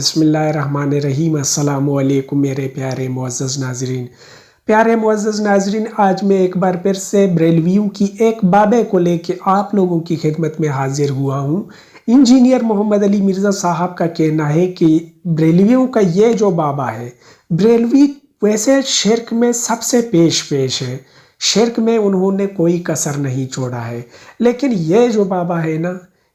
بسم اللہ الرحمن الرحیم۔ السلام علیکم میرے پیارے معزز ناظرین۔ پیارے معزز ناظرین، آج میں ایک بار پھر سے بریلویوں کی ایک بابے کو لے کے آپ لوگوں کی خدمت میں حاضر ہوا ہوں۔ انجینئر محمد علی مرزا صاحب کا کہنا ہے کہ بریلویوں کا یہ جو بابا ہے، بریلوی ویسے شرک میں سب سے پیش ہے، شرک میں انہوں نے کوئی کسر نہیں چھوڑا ہے، لیکن یہ جو بابا ہے نا،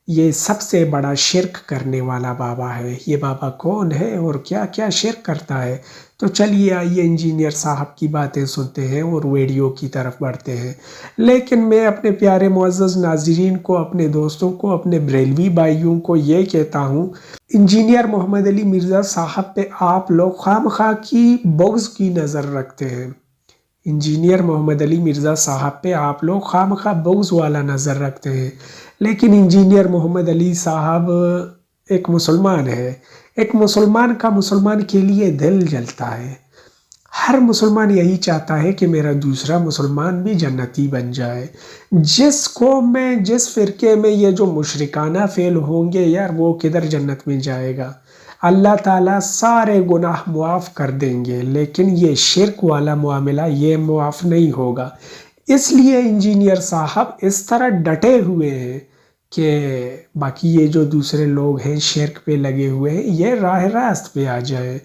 یہ سب سے بڑا شرک کرنے والا بابا ہے۔ یہ بابا کون ہے اور کیا کیا شرک کرتا ہے؟ تو چلیے آئیے انجینئر صاحب کی باتیں سنتے ہیں اور ویڈیو کی طرف بڑھتے ہیں۔ لیکن میں اپنے پیارے معزز ناظرین کو، اپنے دوستوں کو، اپنے بریلوی بھائیوں کو یہ کہتا ہوں، انجینئر محمد علی مرزا صاحب پہ آپ لوگ خواہ کی بغض کی نظر رکھتے ہیں۔ انجینئر محمد علی مرزا صاحب پہ آپ لوگ خواہ بغض والا نظر رکھتے ہیں، لیکن انجینئر محمد علی صاحب ایک مسلمان ہے۔ ایک مسلمان کا مسلمان کے لیے دل جلتا ہے۔ ہر مسلمان یہی چاہتا ہے کہ میرا دوسرا مسلمان بھی جنتی بن جائے۔ جس قوم میں، جس فرقے میں یہ جو مشرکانہ فعل ہوں گے، یار وہ کدھر جنت میں جائے گا؟ اللہ تعالیٰ سارے گناہ معاف کر دیں گے، لیکن یہ شرک والا معاملہ یہ معاف نہیں ہوگا۔ اس لیے انجینئر صاحب اس طرح ڈٹے ہوئے ہیں کہ باقی یہ جو دوسرے لوگ ہیں شرک پہ لگے ہوئے ہیں، یہ راہ راست پہ آ جائے۔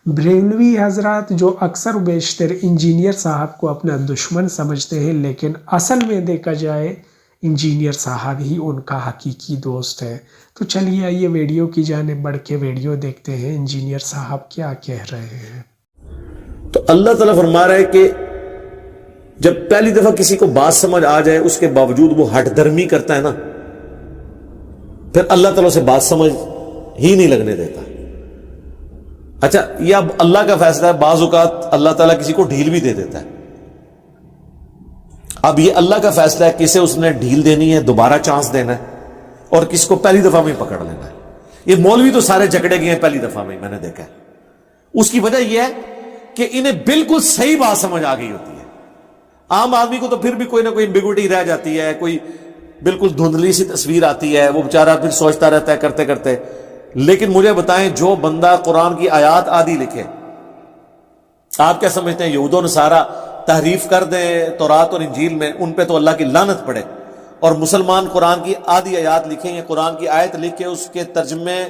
بریلوی حضرات جو اکثر و بیشتر انجینئر صاحب کو اپنا دشمن سمجھتے ہیں، لیکن اصل میں دیکھا جائے انجینئر صاحب ہی ان کا حقیقی دوست ہے۔ تو چلیے آئیے ویڈیو کی جانب بڑھ کے ویڈیو دیکھتے ہیں انجینئر صاحب کیا کہہ رہے ہیں۔ تو اللہ تعالیٰ فرما رہا ہے کہ جب پہلی دفعہ کسی کو بات سمجھ آ جائے، اس کے باوجود وہ ہٹ درمی کرتا ہے نا، پھر اللہ تعالیٰ سے بات سمجھ ہی نہیں لگنے دیتا۔ اچھا، یہ اب اللہ کا فیصلہ ہے، بعض اوقات اللہ تعالیٰ کسی کو ڈھیل بھی دے دیتا ہے۔ اب یہ اللہ کا فیصلہ ہے، کسے اس نے ڈھیل دینی ہے، دوبارہ چانس دینا ہے، اور کس کو پہلی دفعہ میں پکڑ لینا ہے۔ یہ مولوی تو سارے جکڑے گئے ہیں پہلی دفعہ میں نے دیکھا ہے۔ اس کی وجہ یہ ہے کہ انہیں بالکل صحیح بات سمجھ آ گئی ہوتی ہے۔ عام آدمی کو تو پھر بھی کوئی نہ کوئی ایمبیگوٹی رہ جاتی ہے، کوئی بالکل دھندلی سی تصویر آتی ہے، وہ بیچارہ پھر سوچتا رہتا ہے کرتے کرتے۔ لیکن مجھے بتائیں، جو بندہ قرآن کی آیات آدھی لکھے، آپ کیا سمجھتے ہیں یہود و نصارہ تحریف کر دیں تورات اور انجیل میں، ان پہ تو اللہ کی لعنت پڑے، اور مسلمان قرآن کی آدھی آیات لکھیں یا قرآن کی آیت لکھ کے اس کے ترجمے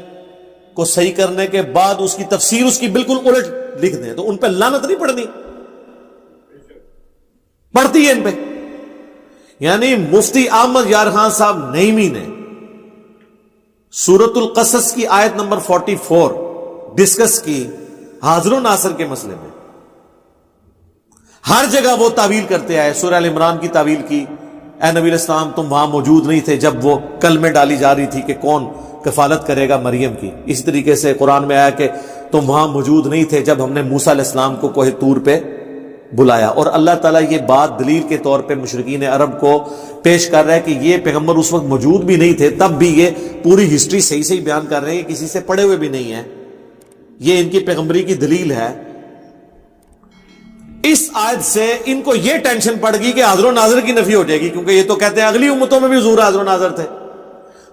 کو صحیح کرنے کے بعد اس کی تفسیر اس کی بالکل الٹ لکھ دیں، تو ان پہ لعنت نہیں پڑنی؟ پڑتی ہے ان پہ۔ یعنی مفتی احمد یار خان صاحب نعیمی نے سورۃ القصص کی آیت نمبر 44 ڈسکس کی حاضر و ناصر کے مسئلے میں۔ ہر جگہ وہ تعویل کرتے آئے، سورہ ال عمران کی تعویل کی، اے نبی الاسلام تم وہاں موجود نہیں تھے جب وہ کلمے ڈالی جا رہی تھی کہ کون کفالت کرے گا مریم کی۔ اسی طریقے سے قرآن میں آیا کہ تم وہاں موجود نہیں تھے جب ہم نے موسیٰ علیہ السلام کو کوہ طور پہ بلایا، اور اللہ تعالیٰ یہ بات دلیل کے طور پہ مشرکین عرب کو پیش کر رہا ہے کہ یہ پیغمبر اس وقت موجود بھی نہیں تھے، تب بھی یہ پوری ہسٹری صحیح بیان کر رہے ہیں، کسی سے پڑھے ہوئے بھی نہیں ہیں، یہ ان کی پیغمبری کی دلیل ہے۔ اس آیت سے ان کو یہ ٹینشن پڑ گئی کہ حاضر و ناظر کی نفی ہو جائے گی، کیونکہ یہ تو کہتے ہیں اگلی امتوں میں بھی حضور حاضر و ناظر تھے،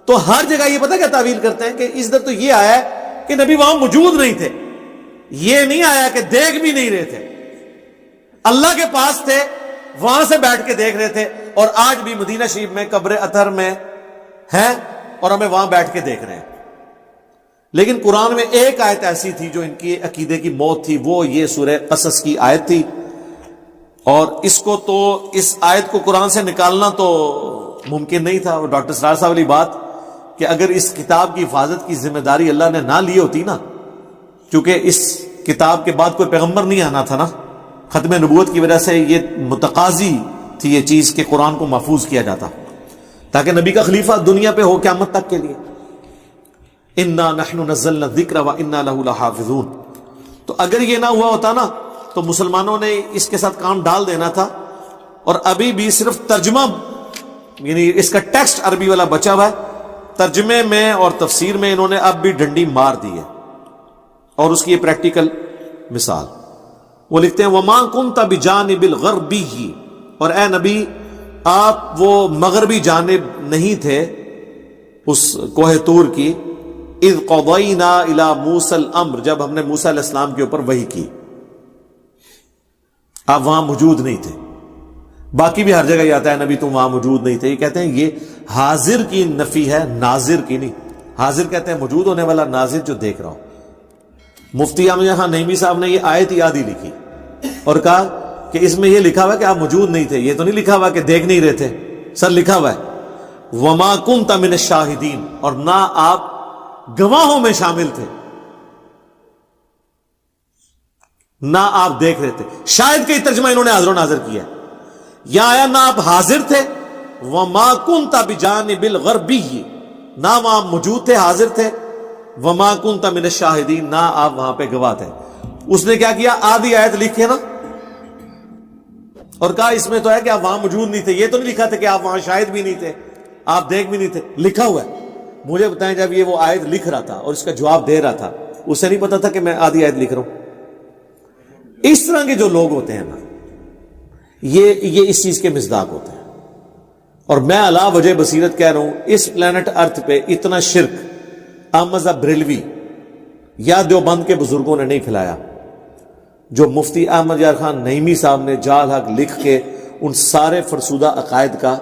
تو ہر جگہ یہ پتہ کیا تعویل کرتے ہیں کہ اس در تو یہ آیا ہے کہ نبی وہاں موجود نہیں تھے، یہ نہیں آیا کہ دیکھ بھی نہیں رہے تھے، اللہ کے پاس تھے، وہاں سے بیٹھ کے دیکھ رہے تھے، اور آج بھی مدینہ شریف میں قبر اطہر میں ہیں اور ہمیں وہاں بیٹھ کے دیکھ رہے ہیں۔ لیکن قرآن میں ایک آیت ایسی تھی جو ان کی عقیدے کی موت تھی، وہ یہ سورہ قصص کی آیت تھی، اور اس کو تو اس آیت کو قرآن سے نکالنا تو ممکن نہیں تھا۔ اور ڈاکٹر سرار صاحب والی بات کہ اگر اس کتاب کی حفاظت کی ذمہ داری اللہ نے نہ لی ہوتی نا، کیونکہ اس کتاب کے بعد کوئی پیغمبر نہیں آنا تھا نا، ختم نبوت کی وجہ سے یہ متقاضی تھی یہ چیز کہ قرآن کو محفوظ کیا جاتا، تاکہ نبی کا خلیفہ دنیا پہ ہو قیامت تک کے لیے۔ انا نحن نزلنا الذکر وانا لہ لحافظون۔ تو اگر یہ نہ ہوا ہوتا نا تو مسلمانوں نے اس کے ساتھ کام ڈال دینا تھا، اور ابھی بھی صرف ترجمہ، یعنی اس کا ٹیکسٹ عربی والا بچا ہوا ہے، ترجمے میں اور تفسیر میں انہوں نے اب بھی ڈنڈی مار دی ہے، اور اس کی یہ پریکٹیکل مثال وہ لکھتے ہیں وَمَا كُنْتَ بِجَانِبِ الْغَرْبِيِّ، اور اے نبی آپ وہ مغربی جانب نہیں تھے اس کوہ طور کی، اذ قضینا الی موسی الامر، جب ہم نے موسیٰ علیہ السلام کے اوپر وحی کی. آپ وہاں موجود نہیں تھے. باقی بھی ہر جگہ یہ آتا ہے نبی تم وہاں موجود نہیں تھے. یہ کہتے ہیں یہ حاضر کی نفی ہے، ناظر کی نہیں. حاضر کہتے ہیں موجود ہونے والا، ناظر جو دیکھ رہا ہو. مفتی احمد خان نعیمی صاحب نے یہ آیت یاد ہی لکھی اور کہا کہ اس میں یہ لکھا ہوا ہے کہ آپ موجود نہیں تھے، یہ تو نہیں لکھا ہوا کہ دیکھ نہیں رہے تھے. سر لکھا ہوا ہے وما کنت من الشاہدین، اور نہ آپ گواہوں میں شامل تھے، نہ آپ دیکھ رہے تھے. شاید کا ترجمہ انہوں نے حاضر و ناظر کیا ہے. یہاں آیا نہ آپ حاضر تھے، وما کنت بجانب الغربی، نہ وہاں موجود تھے، حاضر تھے. وما کنت من الشاہدین، نہ آپ وہاں پہ گواہ تھے. اس نے کیا کیا؟ آدھی آیت لکھی نا اور کہا اس میں تو ہے کہ آپ وہاں موجود نہیں تھے. یہ تو نہیں لکھا تھا کہ آپ وہاں شاہد بھی نہیں تھے، آپ دیکھ بھی نہیں تھے. لکھا ہوا ہے. مجھے بتائیں جب یہ وہ آیت لکھ رہا تھا اور اس کا جواب دے رہا تھا، اسے نہیں پتا تھا کہ میں آدھی آیت لکھ رہا ہوں؟ اس طرح کے جو لوگ ہوتے ہیں نا، یہ اس چیز کے مصداق ہوتے ہیں. اور میں علا وجہ بصیرت کہہ رہا ہوں، اس پلانٹ ارتھ پہ اتنا شرک احمد بریلوی یا دیوبند کے بزرگوں نے نہیں پھیلایا جو مفتی احمد یار خان نعیمی صاحب نے جال حق لکھ کے ان سارے فرسودہ عقائد کا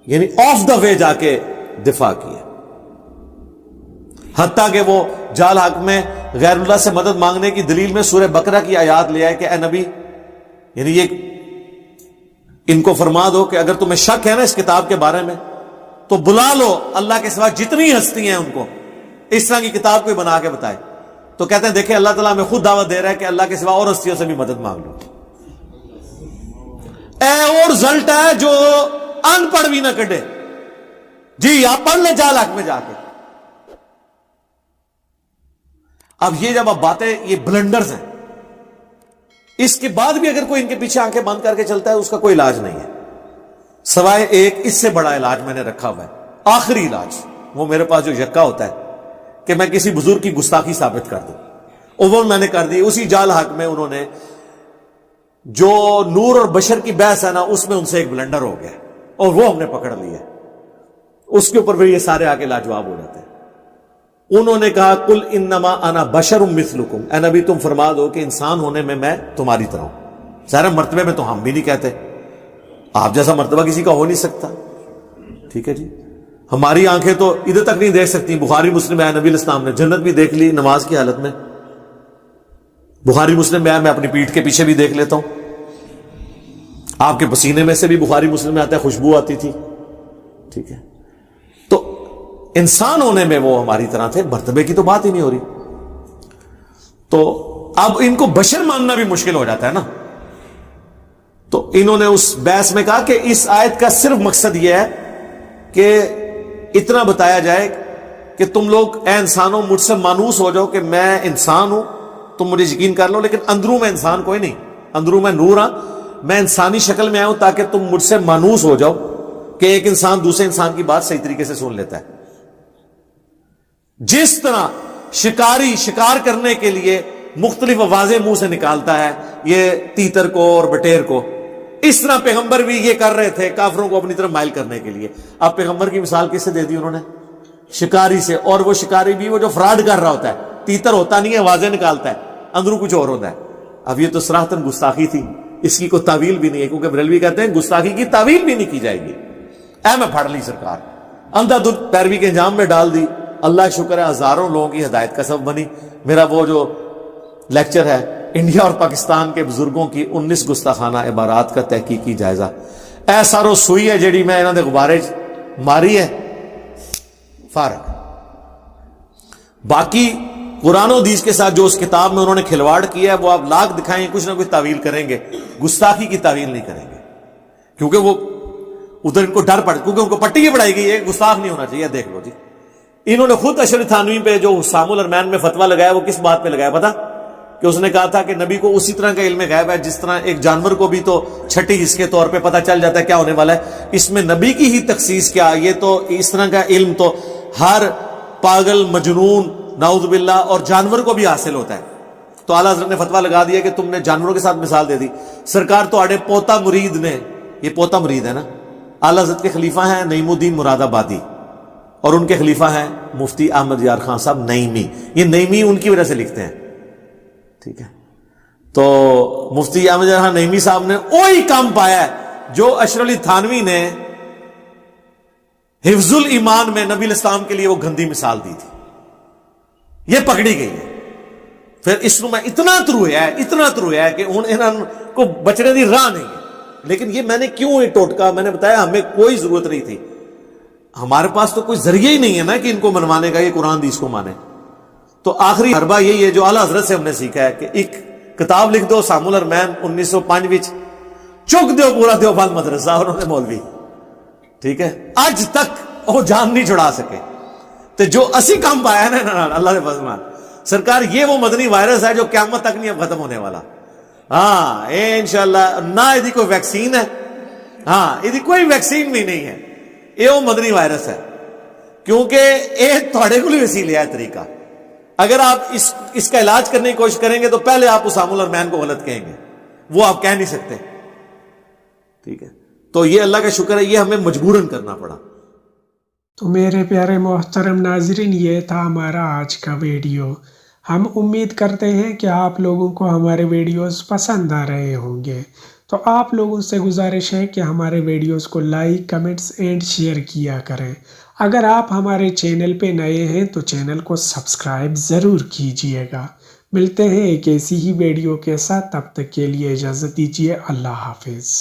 یعنی آف دا وے جا کے دفاع کیا. حتیٰ کہ وہ جال حق میں غیر اللہ سے مدد مانگنے کی دلیل میں سورہ بقرہ کی آیات لے آئے کہ اے نبی، یعنی یہ ان کو فرما دو کہ اگر تمہیں شک ہے نا اس کتاب کے بارے میں تو بلا لو اللہ کے سوا جتنی ہستی ہیں ان کو، اس طرح کی کتاب کوئی بنا کے بتائے. تو کہتے ہیں دیکھیں اللہ تعالیٰ ہمیں خود دعوت دے رہا ہے کہ اللہ کے سوا اور ہستیوں سے بھی مدد مانگ لو. اور رزلٹ ہے جو ان پڑھ بھی نہ کٹے. جی آپ پڑھ لیں جال حق میں جا کے. اب یہ جب اب باتیں یہ بلنڈرز ہیں، اس کے بعد بھی اگر کوئی ان کے پیچھے آنکھیں بند کر کے چلتا ہے اس کا کوئی علاج نہیں ہے سوائے ایک اس سے بڑا علاج میں نے رکھا ہوا ہے. آخری علاج وہ میرے پاس جو یکا ہوتا ہے کہ میں کسی بزرگ کی گستاخی ثابت کر دوں، اور وہ میں نے کر دی. اسی جال حق میں انہوں نے جو نور اور بشر کی بحث ہے نا، اس میں ان سے ایک بلنڈر ہو گیا اور وہ ہم نے پکڑ لیا. اس کے اوپر بھی یہ سارے آگے لاجواب ہو جاتے ہیں. انہوں نے کہا کل انما انا بشر مثلکم، اے نبی تم فرما دو کہ انسان ہونے میں تمہاری طرح ہوں. ظاہر مرتبے میں تو ہم بھی نہیں کہتے، آپ جیسا مرتبہ کسی کا ہو نہیں سکتا. ٹھیک ہے جی، ہماری آنکھیں تو ادھر تک نہیں دیکھ سکتی. بخاری مسلم ہے نبی الاسلام نے جنت بھی دیکھ لی نماز کی حالت میں. بخاری مسلم میں میں اپنی پیٹھ کے پیچھے بھی دیکھ لیتا ہوں. آپ کے پسینے میں سے بھی بخاری مسلم میں آتا ہے خوشبو آتی تھی. ٹھیک ہے، تو انسان ہونے میں وہ ہماری طرح تھے، مرتبے کی تو بات ہی نہیں ہو رہی. تو اب ان کو بشر ماننا بھی مشکل ہو جاتا ہے نا. تو انہوں نے اس بحث میں کہا کہ اس آیت کا صرف مقصد یہ ہے کہ اتنا بتایا جائے کہ تم لوگ اے انسانوں مجھ سے مانوس ہو جاؤ کہ میں انسان ہوں، تم مجھے یقین کر لو، لیکن اندروں میں انسان کوئی نہیں، اندروں میں نور ہاں، میں انسانی شکل میں آیا ہوں تاکہ تم مجھ سے مانوس ہو جاؤ کہ ایک انسان دوسرے انسان کی بات صحیح طریقے سے سن لیتا ہے. جس طرح شکاری شکار کرنے کے لیے مختلف آوازیں منہ سے نکالتا ہے یہ تیتر کو اور بٹیر کو، اس طرح پیغمبر بھی یہ کر رہے تھے کافروں کو اپنی طرف مائل کرنے کے لیے. اب پیغمبر کی مثال کس سے دے دی انہوں نے؟ شکاری سے. اور وہ شکاری بھی وہ جو فراڈ کر رہا ہوتا ہے، تیتر ہوتا نہیں ہے، آوازیں نکالتا ہے، اندروں کچھ اور ہوتا ہے. اب یہ تو صراحتاً گستاخی تھی، اس کی کوئی تعویل بھی نہیں ہے، کیونکہ بریلوی کہتے ہیں گستاخی کی تعویل بھی نہیں کی جائے گی. اے میں پھڑ لی سرکار، اندھا دھند پیروی کے انجام میں ڈال دی. اللہ کا شکر ہے ہزاروں لوگوں کی ہدایت کا سبب بنی. میرا وہ جو لیکچر ہے انڈیا اور پاکستان کے بزرگوں کی 19 گستاخانہ عبارات کا تحقیقی جائزہ، اے سارو سوئی ہے جیڑی میں انہوں نے غبارے ماری ہے فارغ. باقی قرآن و حدیث کے ساتھ جو اس کتاب میں انہوں نے کھلواڑ کیا ہے وہ آپ لاکھ دکھائیں کچھ نہ کچھ تعویل کریں گے، گستاخی کی تعویل نہیں کریں گے. کیونکہ وہ ادھر ان کو ڈر پڑ، کیونکہ ان کو پٹی یہ پڑھائی گئی ہے گستاخ نہیں ہونا چاہیے. دیکھ لو جی، انہوں نے خود اشرف تھانوی پہ جو حسام الارمین میں فتویٰ لگایا وہ کس بات پہ لگایا پتا؟ کہ اس نے کہا تھا کہ نبی کو اسی طرح کا علم غیب ہے جس طرح ایک جانور کو بھی تو چھٹی حص کے طور پہ پتہ چل جاتا ہے کیا ہونے والا ہے، اس میں نبی کی ہی تخصیص کیا؟ یہ تو اس طرح کا علم تو ہر پاگل مجنون نعوذ باللہ اور جانور کو بھی حاصل ہوتا ہے. تو اعلیٰ حضرت نے فتویٰ لگا دیا کہ تم نے جانوروں کے ساتھ مثال دے دی. سرکار تو آڑے پوتا مرید نے، یہ پوتا مرید ہے نا، اعلیٰ حضرت کے خلیفہ ہیں نعیم الدین مراد آبادی، اور ان کے خلیفہ ہیں مفتی احمد یار خان صاحب نعیمی. یہ نعیمی ان کی وجہ سے لکھتے ہیں, ٹھیک ہے. تو مفتی احمد یار خان نعیمی صاحب نے وہی کام پایا ہے جو اشرف علی تھانوی نے حفظ الایمان میں نبی الاسلام کے لیے وہ گندی مثال دی تھی. یہ پکڑی گئی ہے. پھر اس میں اتنا ترویا ہے کہ انہوں کو بچنے دی راہ نہیں ہے. لیکن یہ میں نے کیوں یہ ٹوٹکا میں نے بتایا, ہمیں کوئی ضرورت نہیں تھی, ہمارے پاس تو کوئی ذریعہ ہی نہیں ہے نا کہ ان کو منوانے کا, یہ قرآن حدیث کو مانے. تو آخری حربہ یہی ہے جو اعلیٰ حضرت سے ہم نے سیکھا ہے کہ ایک کتاب لکھ دو سام الارمین 1905 وچ, چک دو پورا دیوبند مدرسہ اور انہوں نے مولوی, ٹھیک ہے. اج تک وہ جان نہیں چھڑا سکے. تو جو اسی کام پایا ہے نا اللہ نے فضمان سرکار, یہ وہ مدنی وائرس ہے جو قیامت تک نہیں اب ختم ہونے والا. ہاں انشاءاللہ نہ یہ کوئی ویکسین ہے, ہاں یہ کوئی ویکسین بھی نہیں ہے, یہ وہ مدنی وائرس ہے. کیونکہ یہ تھوڑے کو وسیلے ہے طریقہ. اگر آپ اس کا علاج کرنے کی کوشش کریں گے تو پہلے آپ اسام الارمین کو غلط کہیں گے, وہ آپ کہہ نہیں سکتے, ٹھیک ہے. تو یہ اللہ کا شکر ہے, یہ ہمیں مجبوراً کرنا پڑا. تو میرے پیارے محترم ناظرین, یہ تھا ہمارا آج کا ویڈیو. ہم امید کرتے ہیں کہ آپ لوگوں کو ہمارے ویڈیوز پسند آ رہے ہوں گے. تو آپ لوگوں سے گزارش ہے کہ ہمارے ویڈیوز کو لائک, کمنٹس اینڈ شیئر کیا کریں. اگر آپ ہمارے چینل پہ نئے ہیں تو چینل کو سبسکرائب ضرور کیجئے گا. ملتے ہیں ایک ایسی ہی ویڈیو کے ساتھ, تب تک کے لیے اجازت دیجیے. اللہ حافظ.